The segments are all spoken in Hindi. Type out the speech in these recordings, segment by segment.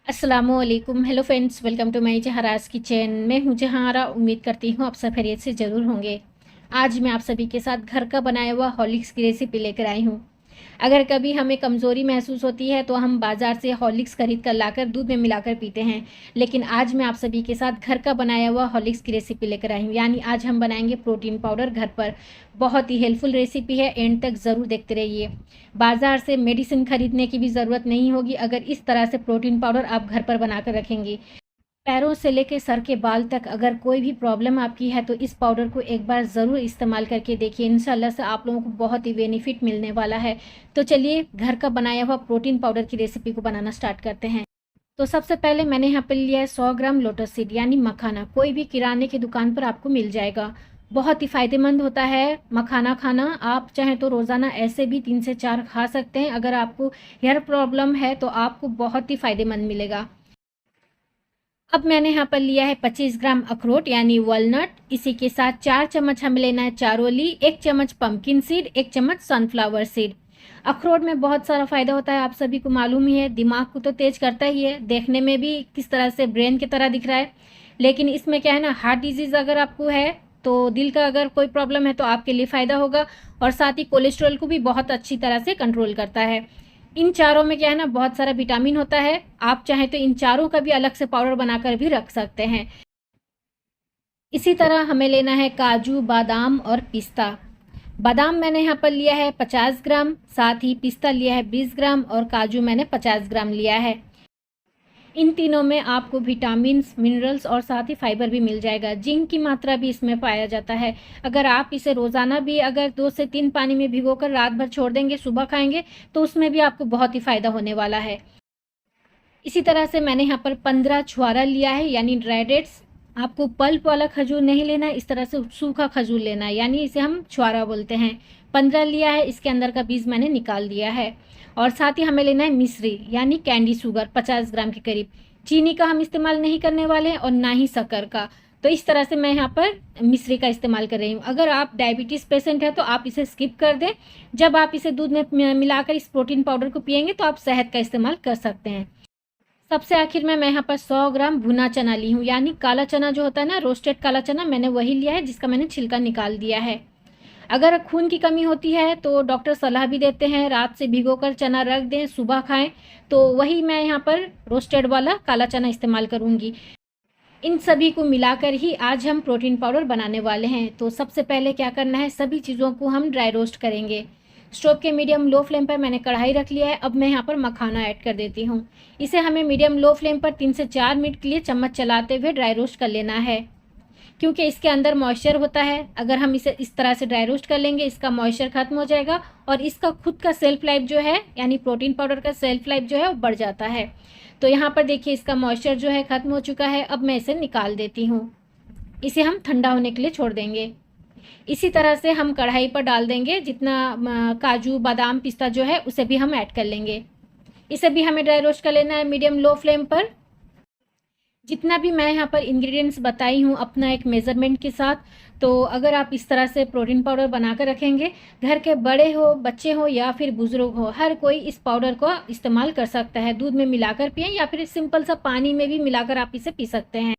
अस्सलामुअलैकुम। Hello friends, welcome to my Zahra's kitchen. मैं हूं जहारा। उम्मीद करती हूं आप सब खैरियत से ज़रूर होंगे। आज मैं आप सभी के साथ घर का बनाया हुआ हॉर्लिक्स की रेसिपी लेकर आई हूं। अगर कभी हमें कमज़ोरी महसूस होती है तो हम बाज़ार से हॉर्लिक्स खरीद कर लाकर दूध में मिलाकर पीते हैं, लेकिन आज मैं आप सभी के साथ घर का बनाया हुआ हॉर्लिक्स की रेसिपी लेकर आई हूँ। यानी आज हम बनाएंगे प्रोटीन पाउडर घर पर। बहुत ही हेल्पफुल रेसिपी है, एंड तक ज़रूर देखते रहिए। बाज़ार से मेडिसिन खरीदने की भी ज़रूरत नहीं होगी अगर इस तरह से प्रोटीन पाउडर आप घर पर बनाकर रखेंगी। पैरों से लेकर सर के बाल तक अगर कोई भी प्रॉब्लम आपकी है तो इस पाउडर को एक बार ज़रूर इस्तेमाल करके देखिए। इंशाल्लाह से आप लोगों को बहुत ही बेनिफिट मिलने वाला है। तो चलिए घर का बनाया हुआ प्रोटीन पाउडर की रेसिपी को बनाना स्टार्ट करते हैं। तो सबसे पहले मैंने यहाँ पर लिया है 100 ग्राम लोटस सीड यानी मखाना। कोई भी किराने की दुकान पर आपको मिल जाएगा। बहुत ही फ़ायदेमंद होता है मखाना खाना। आप चाहें तो रोज़ाना ऐसे भी 3 से 4 खा सकते हैं। अगर आपको हेयर प्रॉब्लम है तो आपको बहुत ही फ़ायदेमंद मिलेगा। अब मैंने यहाँ पर लिया है 25 ग्राम अखरोट यानी वॉलनट। इसी के साथ 4 चम्मच हमें लेना है चारोली, 1 चम्मच पंपकिन सीड, 1 चम्मच सनफ्लावर सीड। अखरोट में बहुत सारा फ़ायदा होता है, आप सभी को मालूम ही है। दिमाग को तो तेज करता ही है, देखने में भी किस तरह से ब्रेन की तरह दिख रहा है। लेकिन इसमें क्या है ना, हार्ट डिजीज़ अगर आपको है तो दिल का अगर कोई प्रॉब्लम है तो आपके लिए फ़ायदा होगा। और साथ ही कोलेस्ट्रॉल को भी बहुत अच्छी तरह से कंट्रोल करता है। इन चारों में क्या है ना, बहुत सारा विटामिन होता है। आप चाहें तो इन चारों का भी अलग से पाउडर बनाकर भी रख सकते हैं। इसी तरह हमें लेना है काजू, बादाम और पिस्ता। बादाम मैंने यहाँ पर लिया है 50 ग्राम, साथ ही पिस्ता लिया है 20 ग्राम और काजू मैंने 50 ग्राम लिया है। इन तीनों में आपको विटामिन्स, मिनरल्स और साथ ही फाइबर भी मिल जाएगा। जिंक की मात्रा भी इसमें पाया जाता है। अगर आप इसे रोज़ाना भी अगर 2 से 3 पानी में भिगोकर रात भर छोड़ देंगे, सुबह खाएंगे तो उसमें भी आपको बहुत ही फ़ायदा होने वाला है। इसी तरह से मैंने यहाँ पर 15 छुआरा लिया है यानी ड्राई डेट्स। आपको पल्प वाला खजूर नहीं लेना है, इस तरह से सूखा खजूर लेना है, यानी इसे हम छुआरा बोलते हैं। 15 लिया है, इसके अंदर का बीज मैंने निकाल दिया है। और साथ ही हमें लेना है मिश्री यानी कैंडी शुगर 50 ग्राम के करीब। चीनी का हम इस्तेमाल नहीं करने वाले हैं और ना ही शक्कर का। तो इस तरह से मैं यहाँ पर मिश्री का इस्तेमाल कर रही हूँ। अगर आप डायबिटीज़ पेशेंट है तो आप इसे स्किप कर दें। जब आप इसे दूध में मिलाकर इस प्रोटीन पाउडर को पियेंगे तो आप शहद का इस्तेमाल कर सकते हैं। सबसे आखिर में मैं यहाँ पर 100 ग्राम भुना चना ली हूँ, यानी काला चना जो होता है ना, रोस्टेड काला चना, मैंने वही लिया है जिसका मैंने छिलका निकाल दिया है। अगर खून की कमी होती है तो डॉक्टर सलाह भी देते हैं रात से भिगोकर चना रख दें, सुबह खाएं। तो वही मैं यहाँ पर रोस्टेड वाला काला चना इस्तेमाल करूँगी। इन सभी को मिलाकर ही आज हम प्रोटीन पाउडर बनाने वाले हैं। तो सबसे पहले क्या करना है, सभी चीज़ों को हम ड्राई रोस्ट करेंगे। स्टोव के मीडियम लो फ्लेम पर मैंने कढ़ाई रख लिया है। अब मैं यहाँ पर मखाना ऐड कर देती हूँ। इसे हमें मीडियम लो फ्लेम पर 3 से 4 मिनट के लिए चम्मच चलाते हुए ड्राई रोस्ट कर लेना है, क्योंकि इसके अंदर मॉइस्चर होता है। अगर हम इसे इस तरह से ड्राई रोस्ट कर लेंगे, इसका मॉइस्चर खत्म हो जाएगा और इसका खुद का सेल्फ लाइफ जो है, यानी प्रोटीन पाउडर का सेल्फ लाइफ जो है वो बढ़ जाता है। तो यहाँ पर देखिए इसका मॉइस्चर जो है खत्म हो चुका है। अब मैं इसे निकाल देती हूँ। इसे हम ठंडा होने के लिए छोड़ देंगे। इसी तरह से हम कढ़ाई पर डाल देंगे, जितना काजू, बादाम, पिस्ता जो है उसे भी हम ऐड कर लेंगे। इसे भी हमें ड्राई रोस्ट कर लेना है मीडियम लो फ्लेम पर। जितना भी मैं यहाँ पर इंग्रेडिएंट्स बताई हूँ अपना एक मेज़रमेंट के साथ, तो अगर आप इस तरह से प्रोटीन पाउडर बना कर रखेंगे, घर के बड़े हो, बच्चे हो या फिर बुजुर्ग हो, हर कोई इस पाउडर को इस्तेमाल कर सकता है। दूध में मिलाकर पिएं या फिर सिंपल सा पानी में भी मिलाकर आप इसे पी सकते हैं।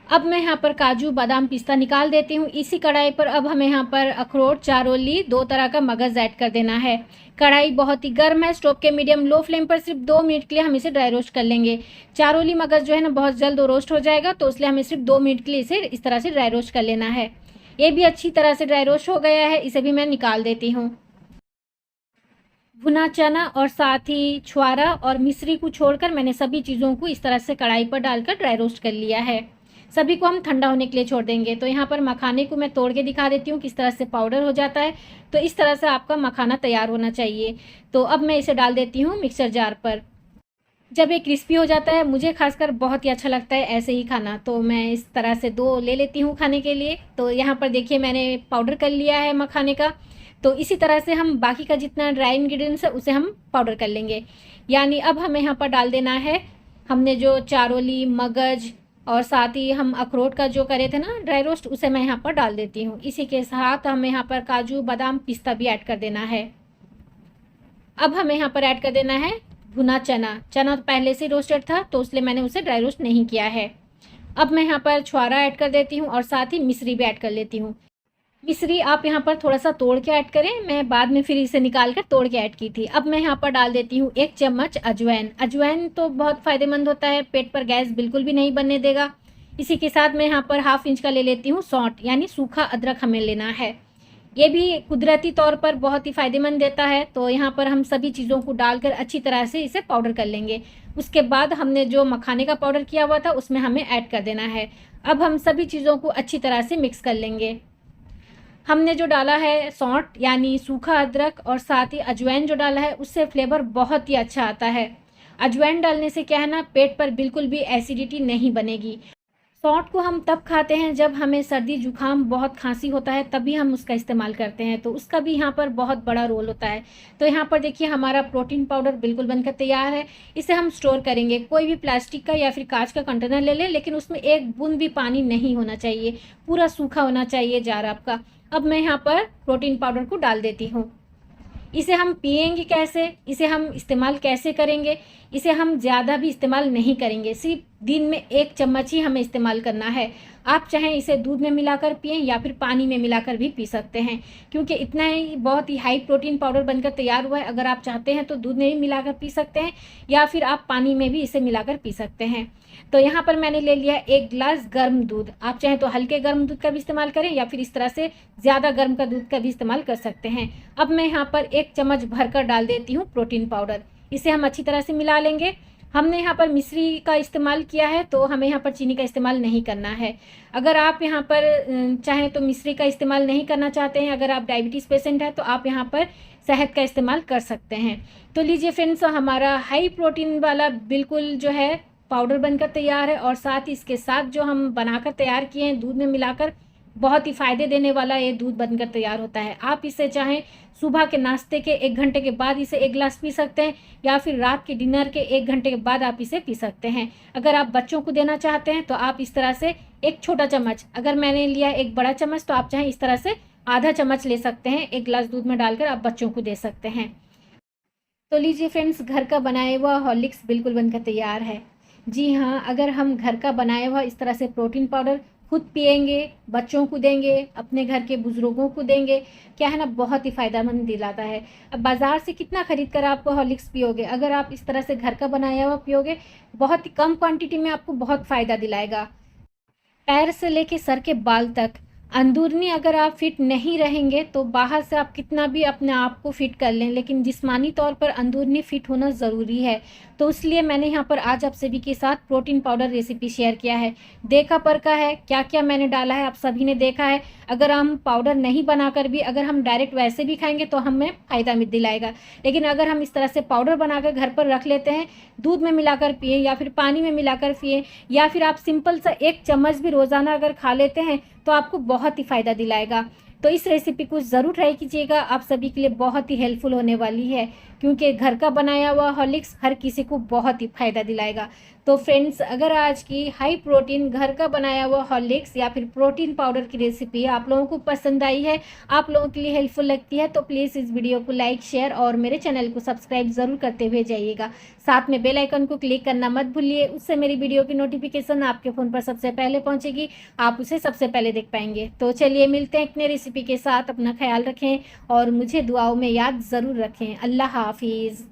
अब मैं यहाँ पर काजू, बादाम, पिस्ता निकाल देती हूँ। इसी कढ़ाई पर अब हमें यहाँ पर अखरोट, चारोली, 2 तरह का मगज़ ऐड कर देना है। कढ़ाई बहुत ही गर्म है। स्टोव के मीडियम लो फ्लेम पर सिर्फ 2 मिनट के लिए हम इसे ड्राई रोस्ट कर लेंगे। चारोली मगज़ जो है ना बहुत जल्द रोस्ट हो जाएगा, तो इसलिए हमें सिर्फ 2 मिनट के लिए इसे इस तरह से ड्राई रोस्ट कर लेना है। ये भी अच्छी तरह से ड्राई रोस्ट हो गया है, इसे भी मैं निकाल देती हूँ। भुना चना और साथ ही छुआरा और मिश्री को छोड़कर मैंने सभी चीज़ों को इस तरह से कढ़ाई पर डालकर ड्राई रोस्ट कर लिया है। सभी को हम ठंडा होने के लिए छोड़ देंगे। तो यहाँ पर मखाने को मैं तोड़ के दिखा देती हूँ किस तरह से पाउडर हो जाता है। तो इस तरह से आपका मखाना तैयार होना चाहिए। तो अब मैं इसे डाल देती हूँ मिक्सर जार पर। जब ये क्रिस्पी हो जाता है, मुझे खासकर बहुत ही अच्छा लगता है ऐसे ही खाना, तो मैं इस तरह से 2 ले लेती हूँ खाने के लिए। तो यहाँ पर देखिए मैंने पाउडर कर लिया है मखाने का। तो इसी तरह से हम बाकी का जितना ड्राई इंग्रेडिएंट्स है उसे हम पाउडर कर लेंगे। यानी अब हमें यहाँ पर डाल देना है, हमने जो चारोली, मगज और साथ ही हम अखरोट का जो करे थे ना ड्राई रोस्ट, उसे मैं यहाँ पर डाल देती हूँ। इसी के साथ हमें यहाँ पर काजू, बादाम, पिस्ता भी ऐड कर देना है। अब हमें यहाँ पर ऐड कर देना है भुना चना, चना तो पहले से रोस्टेड था तो इसलिए मैंने उसे ड्राई रोस्ट नहीं किया है। अब मैं यहाँ पर छुहारा ऐड कर देती हूँ और साथ ही मिश्री भी ऐड कर लेती हूँ। मिश्री आप यहाँ पर थोड़ा-सा तोड़ के ऐड करें, मैं बाद में फिर इसे निकाल कर तोड़ के ऐड की थी। अब मैं यहाँ पर डाल देती हूँ 1 चम्मच अजवाइन। अजवाइन तो बहुत फ़ायदेमंद होता है, पेट पर गैस बिल्कुल भी नहीं बनने देगा। इसी के साथ मैं यहाँ पर ½ इंच का ले लेती हूँ सौंठ, यानी सूखा अदरक हमें लेना है। ये भी कुदरती तौर पर बहुत ही फ़ायदेमंद देता है, तो यहाँ पर हम सभी चीज़ों को डालकर अच्छी तरह से इसे पाउडर कर लेंगे। उसके बाद हमने जो मखाने का पाउडर किया हुआ था उसमें हमें ऐड कर देना है। अब हम सभी चीज़ों को अच्छी तरह से मिक्स कर लेंगे। हमने जो डाला है सौंठ यानी सूखा अदरक और साथ ही अजवाइन जो डाला है उससे फ्लेवर बहुत ही अच्छा आता है। अजवाइन डालने से क्या है ना, पेट पर बिल्कुल भी एसिडिटी नहीं बनेगी। सौंठ को हम तब खाते हैं जब हमें सर्दी जुकाम बहुत खांसी होता है, तभी हम उसका इस्तेमाल करते हैं, तो उसका भी यहाँ पर बहुत बड़ा रोल होता है। तो यहाँ पर देखिए हमारा प्रोटीन पाउडर बिल्कुल बनकर तैयार है। इसे हम स्टोर करेंगे, कोई भी प्लास्टिक का या फिर कांच का कंटेनर ले लें, लेकिन उसमें एक बूंद भी पानी नहीं होना चाहिए, पूरा सूखा होना चाहिए जार आपका। अब मैं यहाँ पर प्रोटीन पाउडर को डाल देती हूँ। इसे हम पिएंगे कैसे, इसे हम इस्तेमाल कैसे करेंगे, इसे हम ज़्यादा भी इस्तेमाल नहीं करेंगे, सिर्फ दिन में 1 चम्मच ही हमें इस्तेमाल करना है। आप चाहें इसे दूध में मिलाकर पिएं या फिर पानी में मिलाकर भी पी सकते हैं, क्योंकि इतना ही बहुत ही हाई प्रोटीन पाउडर बनकर तैयार हुआ है। अगर आप चाहते हैं तो दूध में भी मिलाकर पी सकते हैं या फिर आप पानी में भी इसे मिलाकर पी सकते हैं। तो यहाँ पर मैंने ले लिया 1 गिलास गर्म दूध। आप चाहें तो हल्के गर्म दूध का भी इस्तेमाल करें या फिर इस तरह से ज़्यादा गर्म का दूध का भी इस्तेमाल कर सकते हैं। अब मैं यहाँ पर 1 चम्मच भरकर डाल देती हूँ प्रोटीन पाउडर। इसे हम अच्छी तरह से मिला लेंगे। हमने यहाँ पर मिश्री का इस्तेमाल किया है तो हमें यहाँ पर चीनी का इस्तेमाल नहीं करना है। अगर आप यहाँ पर चाहें तो मिश्री का इस्तेमाल नहीं करना चाहते हैं, अगर आप डायबिटीज़ पेशेंट हैं तो आप यहाँ पर शहद का इस्तेमाल कर सकते हैं। तो लीजिए फ्रेंड्स, हमारा हाई प्रोटीन वाला बिल्कुल जो है पाउडर बनकर तैयार है और साथ ही इसके साथ जो हम बनाकर तैयार किए हैं दूध में मिलाकर, बहुत ही फ़ायदे देने वाला ये दूध बनकर तैयार होता है। आप इसे चाहें सुबह के नाश्ते के 1 घंटे के बाद इसे 1 गिलास पी सकते हैं या फिर रात के डिनर के 1 घंटे के बाद आप इसे पी सकते हैं। अगर आप बच्चों को देना चाहते हैं तो आप इस तरह से 1 छोटा चम्मच, अगर मैंने लिया 1 बड़ा चम्मच तो आप चाहें इस तरह से आधा चम्मच ले सकते हैं, 1 गिलास दूध में डालकर आप बच्चों को दे सकते हैं। तो लीजिए फ्रेंड्स, घर का बनाया हुआ हॉर्लिक्स बिल्कुल बनकर तैयार है। जी हाँ, अगर हम घर का बनाया हुआ इस तरह से प्रोटीन पाउडर खुद पिएंगे, बच्चों को देंगे, अपने घर के बुज़ुर्गों को देंगे, क्या है ना, बहुत ही फ़ायदेमंद दिलाता है। अब बाज़ार से कितना ख़रीद कर आप हॉर्लिक्स पियोगे, अगर आप इस तरह से घर का बनाया हुआ पियोगे, बहुत ही कम क्वांटिटी में आपको बहुत फ़ायदा दिलाएगा। पैर से लेके सर के बाल तक अंदरूनी अगर आप फिट नहीं रहेंगे तो बाहर से आप कितना भी अपने आप को फिट कर लें, लेकिन जिस्मानी तौर पर अंदरूनी फिट होना ज़रूरी है। तो इसलिए मैंने यहाँ पर आज आप सभी के साथ प्रोटीन पाउडर रेसिपी शेयर किया है। देखा परखा है, क्या क्या मैंने डाला है आप सभी ने देखा है। अगर हम पाउडर नहीं बनाकर भी अगर हम डायरेक्ट वैसे भी खाएंगे तो हमें फ़ायदा दिलाएगा, लेकिन अगर हम इस तरह से पाउडर बनाकर घर पर रख लेते हैं, दूध में मिलाकर पिए या फिर पानी में मिलाकर पिए या फिर आप सिंपल सा 1 चम्मच भी रोज़ाना अगर खा लेते हैं तो आपको बहुत ही फ़ायदा दिलाएगा। तो इस रेसिपी को ज़रूर ट्राई कीजिएगा, आप सभी के लिए बहुत ही हेल्पफुल होने वाली है, क्योंकि घर का बनाया हुआ हॉर्लिक्स हर किसी को बहुत ही फ़ायदा दिलाएगा। तो फ्रेंड्स, अगर आज की हाई प्रोटीन घर का बनाया हुआ हॉर्लिक्स या फिर प्रोटीन पाउडर की रेसिपी आप लोगों को पसंद आई है, आप लोगों के लिए हेल्पफुल लगती है, तो प्लीज़ इस वीडियो को लाइक, शेयर और मेरे चैनल को सब्सक्राइब ज़रूर करते हुए जाइएगा। साथ में बेल आइकन को क्लिक करना मत भूलिए, उससे मेरी वीडियो की नोटिफिकेशन आपके फ़ोन पर सबसे पहले पहुँचेगी, आप उसे सबसे पहले देख पाएंगे। तो चलिए मिलते हैं एक नई रेसिपी के साथ, अपना ख्याल रखें और मुझे दुआओं में याद ज़रूर रखें। अल्लाह हाफिज़।